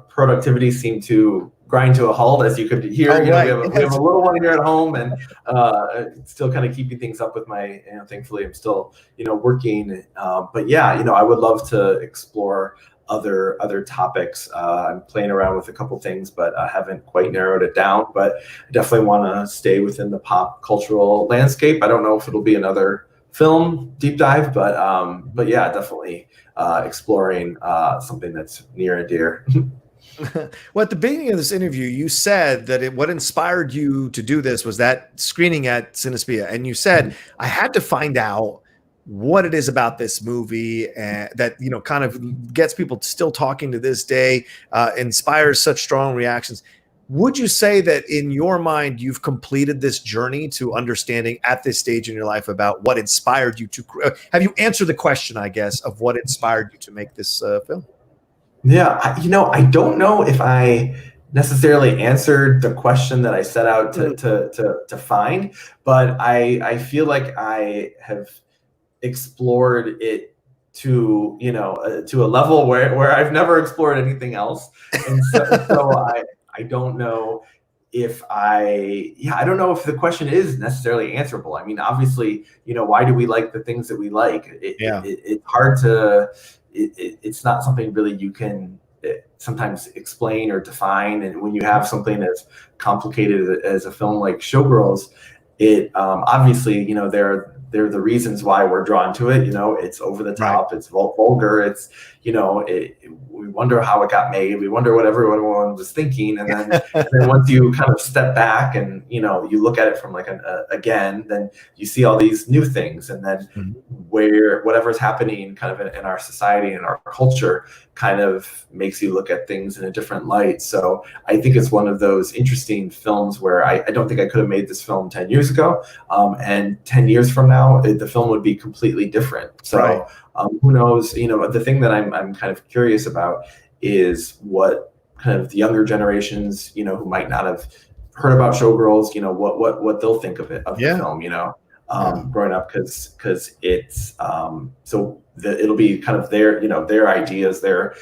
Productivity seemed to grind to a halt, as you could hear. We have a little one here at home, and still kind of keeping things up with my. Thankfully, I'm still working. But I would love to explore other topics. I'm playing around with a couple things, but I haven't quite narrowed it down. But I definitely want to stay within the pop cultural landscape. I don't know if it'll be another film deep dive, but definitely exploring something that's near and dear. Well, at the beginning of this interview, you said that what inspired you to do this was that screening at Cinespia, and you said, I had to find out what it is about this movie that kind of gets people still talking to this day, inspires such strong reactions. Would you say that in your mind you've completed this journey to understanding at this stage in your life about what inspired you to have you answered the question, I guess, of what inspired you to make this film? Yeah, I don't know if I necessarily answered the question that I set out to find, but I feel like I have explored it to to a level where I've never explored anything else, and so I don't know if I don't know if the question is necessarily answerable. I mean, obviously, why do we like the things that we like? It's hard to. It's not something really you can sometimes explain or define. And when you have something as complicated as a film like Showgirls, it obviously, they're the reasons why we're drawn to it. It's over the top, right. It's vulgar. It's, we wonder how it got made. We wonder what everyone was thinking. And then once you kind of step back and, you look at it from like again, then you see all these new things. And then whatever's happening kind of in our society and our culture kind of makes you look at things in a different light. So I think it's one of those interesting films where I don't think I could have made this film 10 years ago. And 10 years from now, the film would be completely different. So right. Who knows, the thing that I'm kind of curious about is what kind of the younger generations, who might not have heard about Showgirls, what they'll think of it, of the film, growing up, because it's it'll be kind of their ideas, their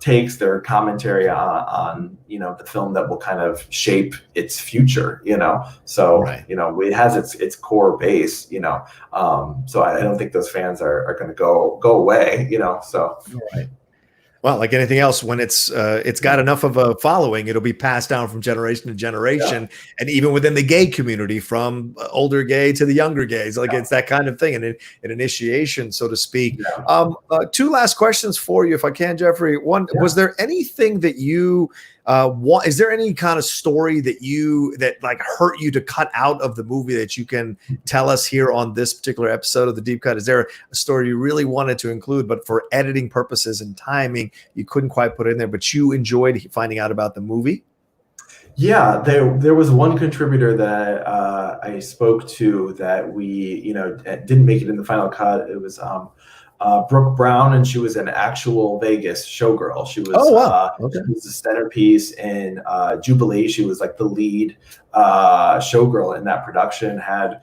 takes, their commentary on the film that will kind of shape its future. So Right. It has its core base. So I don't think those fans are going to go away. So. Right. Well, like anything else, when it's got enough of a following, it'll be passed down from generation to generation, and even within the gay community, from older gay to the younger gays. Like it's that kind of thing, and an initiation, so to speak. Yeah. Two last questions for you, if I can, Jeffrey. One, was there anything that you want? Is there any kind of story that like hurt you to cut out of the movie that you can tell us here on this particular episode of the Deep Cut? Is there a story you really wanted to include, but for editing purposes and timing, you couldn't quite put it in there, but you enjoyed finding out about the movie? Yeah, there was one contributor that I spoke to that we didn't make it in the final cut. It was Brooke Brown, and she was an actual Vegas showgirl. She was Okay. She was the centerpiece in Jubilee. She was like the lead showgirl in that production. Had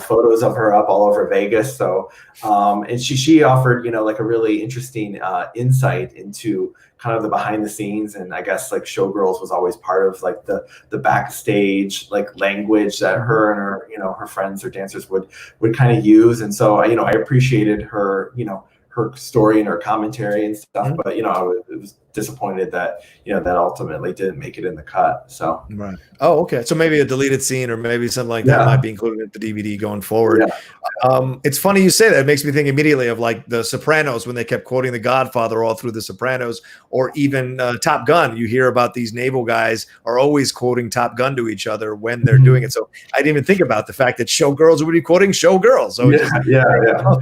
photos of her up all over Vegas. So and she offered like a really interesting insight into kind of the behind the scenes, and I guess like Showgirls was always part of like the backstage like language that her and her friends or dancers would kind of use. And so I appreciated her her story and her commentary and stuff, but I was disappointed that that ultimately didn't make it in the cut. So right. Oh, okay. So maybe a deleted scene or maybe something like that might be included in the DVD going forward. It's funny you say that. It makes me think immediately of like The Sopranos, when they kept quoting The Godfather all through The Sopranos, or even Top Gun. You hear about these naval guys are always quoting Top Gun to each other when they're doing it. So I didn't even think about the fact that Showgirls would be quoting Showgirls. So it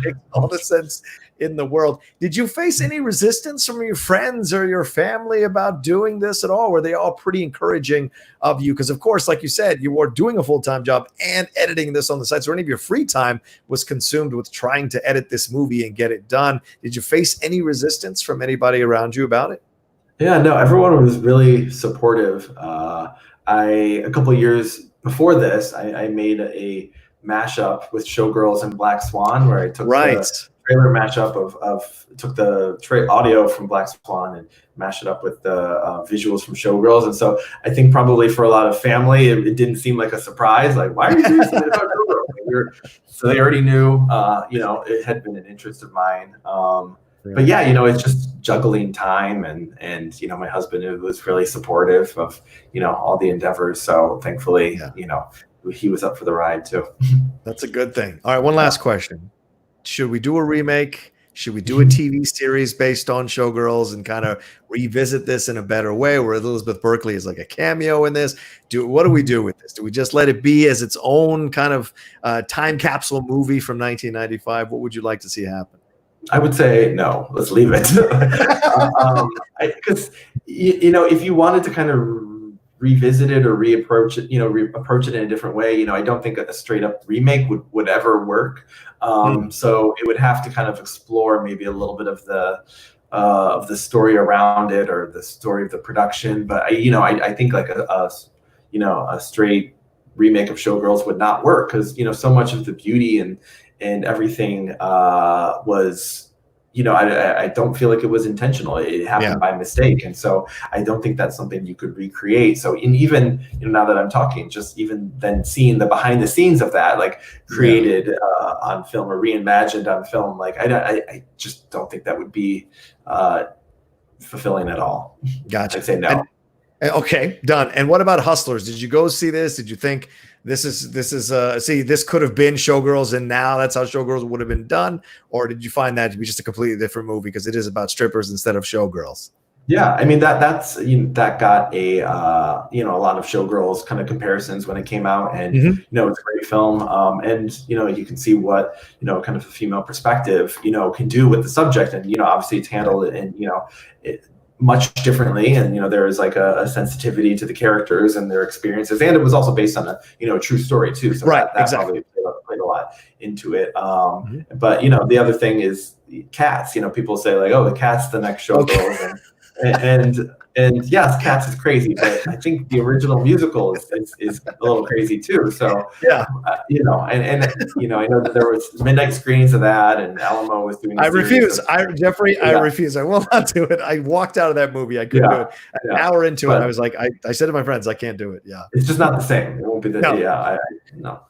makes all the sense in the world. Did you face any resistance from your friends or your family about doing this at all? Were they all pretty encouraging of you? Because of course, like you said, you were doing a full-time job and editing this on the side. So any of your free time was consumed with trying to edit this movie and get it done. Did you face any resistance from anybody around you about it? Yeah, no, everyone was really supportive. A couple of years before this, I made a mashup with Showgirls and Black Swan, where I took the trailer mashup took the audio from Black Swan and mashed it up with the visuals from Showgirls. And so I think probably for a lot of family, it didn't seem like a surprise. Like, why are you doing something about Showgirls? So they already knew, it had been an interest of mine. But yeah, it's just juggling time, and my husband was really supportive of all the endeavors. So thankfully, he was up for the ride too. That's a good thing. All right, one last question. Should we do a remake? Should we do a TV series based on Showgirls and kind of revisit this in a better way, where Elizabeth Berkley is like a cameo in this? What do we do with this? Do we just let it be as its own kind of time capsule movie from 1995? What would you like to see happen? I would say no. Let's leave it. Because if you wanted to kind of revisit it or reapproach it, approach it in a different way, I don't think a straight up remake would ever work. So it would have to kind of explore maybe a little bit of the story around it, or the story of the production. But I think like a straight remake of Showgirls would not work, because so much of the beauty and everything was, I don't feel like it was intentional. It happened by mistake. And so I don't think that's something you could recreate. So even, now that I'm talking, just even then seeing the behind the scenes of that, like created on film or reimagined on film, like I just don't think that would be fulfilling at all. Gotcha. I'd say no. Okay, done. And what about Hustlers? Did you go see this? Did you think this could have been Showgirls, and now that's how Showgirls would have been done? Or did you find that to be just a completely different movie because it is about strippers instead of Showgirls? Yeah, I mean that got a a lot of Showgirls kind of comparisons when it came out, and it's a great film, and you can see what kind of a female perspective can do with the subject, and obviously it's handled in much differently, and there is like a sensitivity to the characters and their experiences, and it was also based on a true story too, so that exactly probably played a lot into it. But the other thing is Cats. People say like, oh, the Cat's the next Showgirls, and yes, Cats is crazy, but I think the original musical is a little crazy too. So Yeah. you know, and you know, I know that there was midnight screenings of that, and Alamo was doing. I refuse. Jeffrey, Yeah. I refuse. I will not do it. I walked out of that movie. I couldn't do it. An hour into it, I was like, I said to my friends, I can't do it. Yeah, it's just not the same. It won't be the. No. Yeah, no.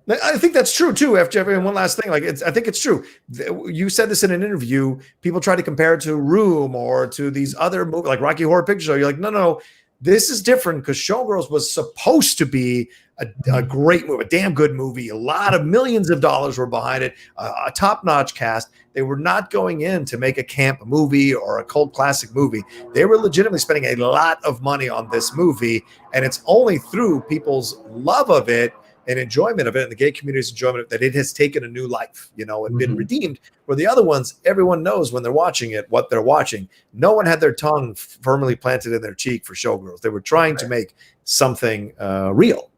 I think that's true too. After Jeffrey, and one last thing, like I think it's true. You said this in an interview. People try to compare it to Room or to these other movies, like Rocky Horror Picture Show. You're like, no, this is different because Showgirls was supposed to be a great movie, a damn good movie. A lot of millions of dollars were behind it, a top-notch cast. They were not going in to make a camp movie or a cult classic movie. They were legitimately spending a lot of money on this movie, and it's only through people's love of it and enjoyment of it, and the gay community's enjoyment of it, that it has taken a new life, and been redeemed. Where the other ones, everyone knows when they're watching it what they're watching. No one had their tongue firmly planted in their cheek for Showgirls. They were trying to make something real,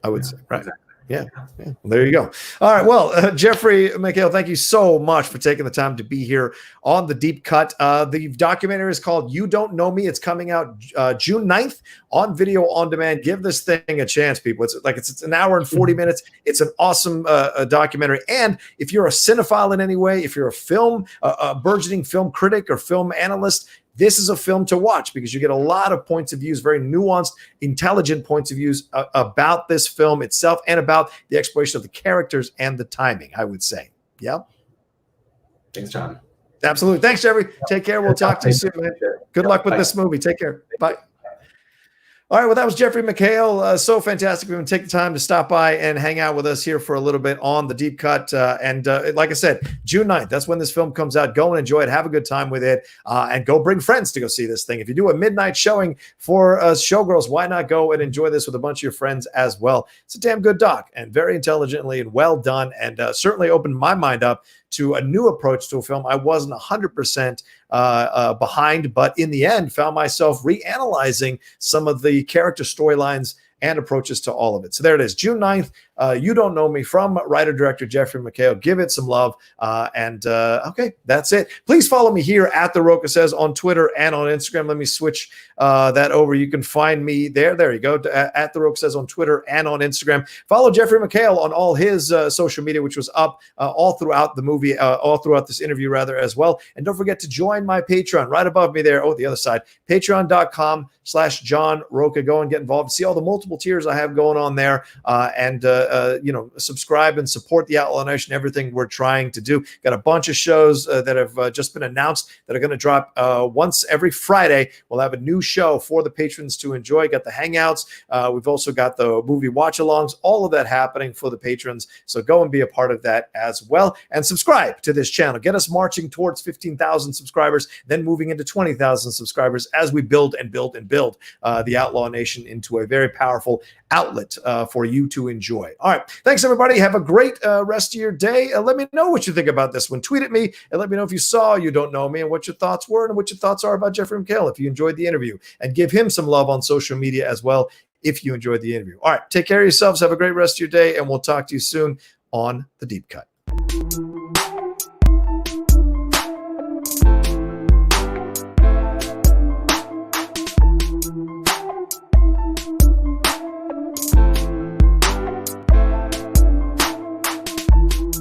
I would say. Right. Exactly. Yeah. Well, there you go. All right. Well, Jeffrey Mchale, thank you so much for taking the time to be here on The Deep Cut. The documentary is called You Don't Nomi. It's coming out June 9th on video on demand. Give this thing a chance, people. It's an hour and 40 minutes. It's an awesome documentary. And if you're a cinephile in any way, if you're a burgeoning film critic or film analyst, this is a film to watch because you get a lot of points of views, very nuanced, intelligent points of views about this film itself and about the exploration of the characters and the timing, I would say. Yeah. Thanks, John. Absolutely. Thanks, Jeffrey. Take care. We'll talk to you soon, man. Good luck with this movie. Take care. Bye. All right, well, that was Jeffrey Mchale. So fantastic. We're going to take the time to stop by and hang out with us here for a little bit on The Deep Cut. And like I said, June 9th, that's when this film comes out. Go and enjoy it. Have a good time with it. And go bring friends to go see this thing. If you do a midnight showing for Showgirls, why not go and enjoy this with a bunch of your friends as well? It's a damn good doc and very intelligently and well done, and certainly opened my mind up to a new approach to a film I wasn't 100% behind, but in the end found myself reanalyzing some of the character storylines and approaches to all of it. So there it is, June 9th, You Don't Nomi, from writer-director Jeffrey Mchale. Give it some love. Okay, that's it. Please follow me here at The Rocha Says on Twitter and on Instagram. Let me switch that over. You can find me there. There you go, at The Rocha Says on Twitter and on Instagram. Follow Jeffrey Mchale on all his social media, which was up all throughout the movie, all throughout this interview, rather, as well. And don't forget to join my Patreon right above me there. Oh, the other side, patreon.com/John Rocha. Go and get involved. See all the multiple tiers I have going on there, and subscribe and support the Outlaw Nation, everything we're trying to do. Got a bunch of shows that have just been announced that are going to drop once every Friday. We'll have a new show for the patrons to enjoy. Got the Hangouts. We've also got the movie watch-alongs, all of that happening for the patrons. So go and be a part of that as well. And subscribe to this channel. Get us marching towards 15,000 subscribers, then moving into 20,000 subscribers as we build and build and build the Outlaw Nation into a very powerful outlet for you to enjoy. All right. Thanks, everybody. Have a great rest of your day. Let me know what you think about this one. Tweet at me and let me know if you saw You Don't Know Me and what your thoughts were and what your thoughts are about Jeffrey Mchale if you enjoyed the interview, and give him some love on social media as well if you enjoyed the interview. All right. Take care of yourselves. Have a great rest of your day, and we'll talk to you soon on The Deep Cut.